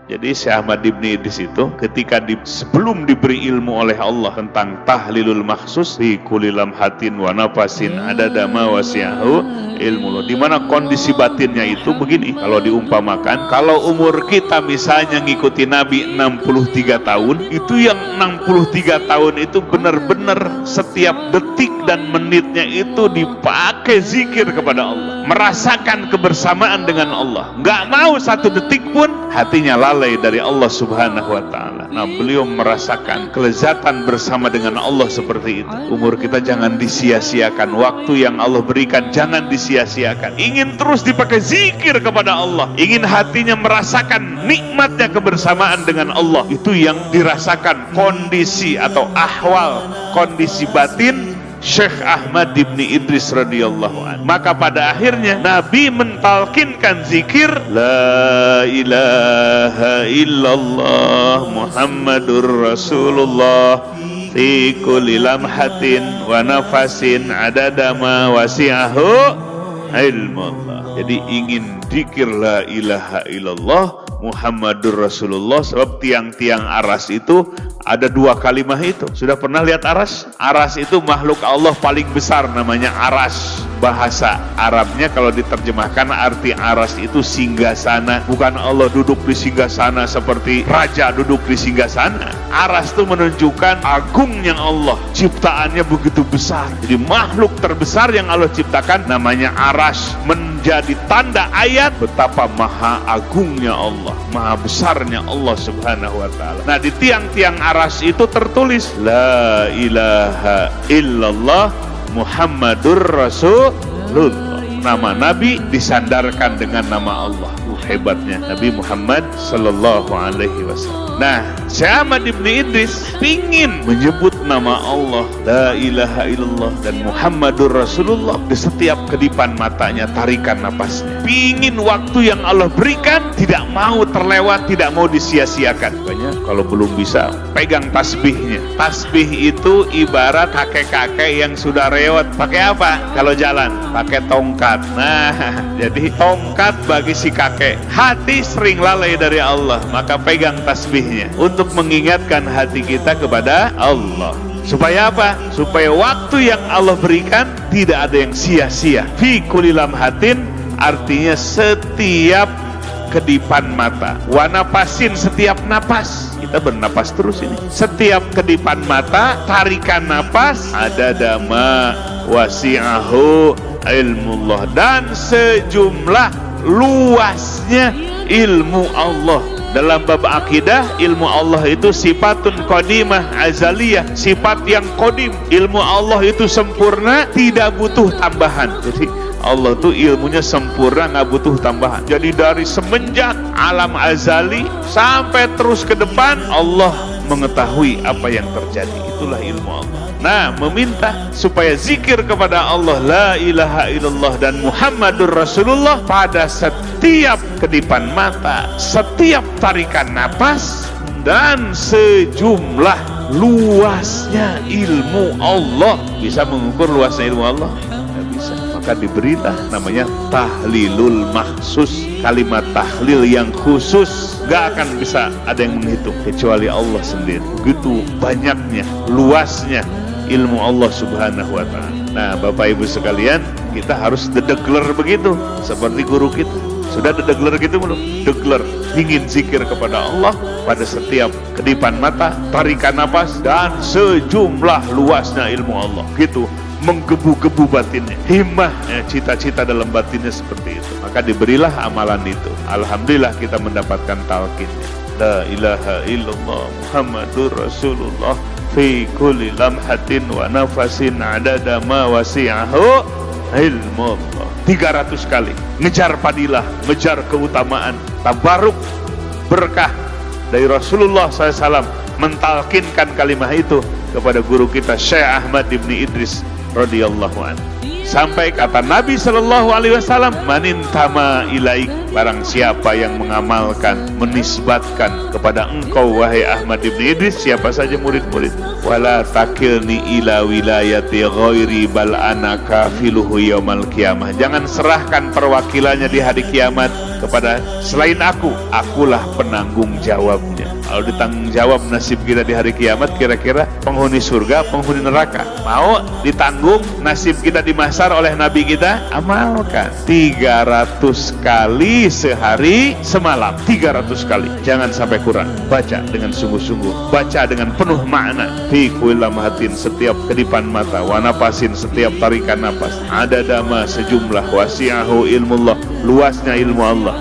Jadi Syekh Ahmad Ibn Idris itu ketika sebelum diberi ilmu oleh Allah tentang tahlilul makhsus fi kulli lamhatin wa nafasin adada ma wasi'ahu ilmu, di mana kondisi batinnya itu begini. Kalau diumpamakan, kalau umur kita misalnya ngikuti Nabi 63 tahun, itu yang 63 tahun itu benar-benar setiap detik dan menitnya itu dipakai zikir kepada Allah, merasakan kebersamaan dengan Allah, nggak mau satu detik pun hatinya lalai dari Allah Subhanahu wa ta'ala. Nah, beliau merasakan kelezatan bersama dengan Allah seperti itu. Umur kita jangan disia-siakan, waktu yang Allah berikan jangan disia-siakan. Ingin terus dipakai zikir kepada Allah, ingin hatinya merasakan nikmatnya kebersamaan dengan Allah, itu yang dirasakan kondisi atau ahwal, kondisi batin Syekh Ahmad Ibn Idris radhiyallahu anhu. Maka pada akhirnya Nabi mentalkinkan zikir la ilaha illallah Muhammadur Rasulullah fi kulli lamhatin wa nafasin adada ma wasi'ahu ilmullah. Jadi ingin zikir la ilaha illallah Muhammadur Rasulullah, sebab tiang-tiang aras itu ada dua kalimat itu. Sudah pernah lihat aras? Aras itu makhluk Allah paling besar, namanya aras. Bahasa Arabnya kalau diterjemahkan arti aras itu singgasana. Bukan Allah duduk di singgasana seperti raja duduk di singgasana. Aras itu menunjukkan agungnya Allah, ciptaannya begitu besar. Jadi makhluk terbesar yang Allah ciptakan namanya aras, menjadi tanda ayat betapa maha agungnya Allah, maha besarnya Allah Subhanahu wa ta'ala. Nah, di tiang-tiang aras itu tertulis la ilaha illallah Muhammadur Rasulullah. Nama Nabi disandarkan dengan nama Allah. Hebatnya Nabi Muhammad sallallahu alaihi wasallam. Nah, Syekh Ahmad Ibn Idris pingin menyebut nama Allah la ilaha illallah dan Muhammadur Rasulullah di setiap kedipan matanya, tarikan napasnya. Pingin waktu yang Allah berikan tidak mau terlewat, tidak mau disia-siakan. Banyak kalau belum bisa pegang tasbihnya. Tasbih itu ibarat kakek-kakek yang sudah rewat. Pakai apa? Kalau jalan pakai tongkat. Nah, jadi tongkat bagi si kakek. Hati sering lalai dari Allah, maka pegang tasbihnya untuk mengingatkan hati kita kepada Allah. Supaya apa? Supaya waktu yang Allah berikan tidak ada yang sia-sia. Fi kulli lamhatin artinya setiap kedipan mata. Wa nafasin setiap napas. Kita bernapas terus ini. Setiap kedipan mata, tarikan napas, ada dama wasi'ahu ilmullah, dan sejumlah luasnya ilmu Allah. Dalam bab akidah, ilmu Allah itu sifatun qadimah azaliyah, sifat yang qadim. Ilmu Allah itu sempurna, tidak butuh tambahan. Jadi Allah itu ilmunya sempurna, nggak butuh tambahan. Jadi dari semenjak alam azali sampai terus ke depan, Allah mengetahui apa yang terjadi. Itulah ilmu Allah. Nah, meminta supaya zikir kepada Allah la ilaha illallah dan Muhammadur Rasulullah pada setiap kedipan mata, setiap tarikan napas, dan sejumlah luasnya ilmu Allah. Bisa mengukur luasnya ilmu Allah? Tidak bisa. Maka diberilah namanya tahlilul makhsus, kalimat tahlil yang khusus. Gak akan bisa ada yang menghitung kecuali Allah sendiri. Begitu banyaknya, luasnya ilmu Allah Subhanahu wa ta'ala. Nah, Bapak Ibu sekalian, kita harus dedegler begitu seperti guru kita. Sudah dedegler gitu belum? Degler, ingin zikir kepada Allah pada setiap kedipan mata, tarikan napas, dan sejumlah luasnya ilmu Allah. Gitu, menggebu-gebu batinnya, himmah, cita-cita dalam batinnya seperti itu. Maka diberilah amalan itu. Alhamdulillah kita mendapatkan talqinnya. La ilaha illallah Muhammadur Rasulullah fi kulli lamhatin wa nafasin adada ma wasi'ahu ilmullah. 300 kali. Ngejar fadilah, ngejar keutamaan, tabaruk, berkah dari Rasulullah SAW mentalkinkan kalimah itu kepada guru kita Syekh Ahmad Ibn Idris radhiyallahu anhu. Sampai kata Nabi SAW, manintama ilaik, barang siapa yang mengamalkan, menisbatkan kepada engkau wahai Ahmad Ibn Idris, siapa saja murid-murid, wala takilni ila wilayati ghairi bal ana kafiluhu yaumal qiyamah, jangan serahkan perwakilannya di hari kiamat kepada selain akulah penanggung jawabnya. Kalau ditanggung jawab nasib kita di hari kiamat, kira-kira penghuni surga, penghuni neraka mau ditanggung nasib kita dimasar oleh Nabi kita? Amalkan 300 kali sehari semalam, 300 kali, jangan sampai kurang. Baca dengan sungguh-sungguh, baca dengan penuh makna. Fi kulli lamhatin, setiap kedipan mata, wa nafasin, setiap tarikan nafas, ada dama, sejumlah, wasi'ahu ilmullah, luasnya ilmu Allah,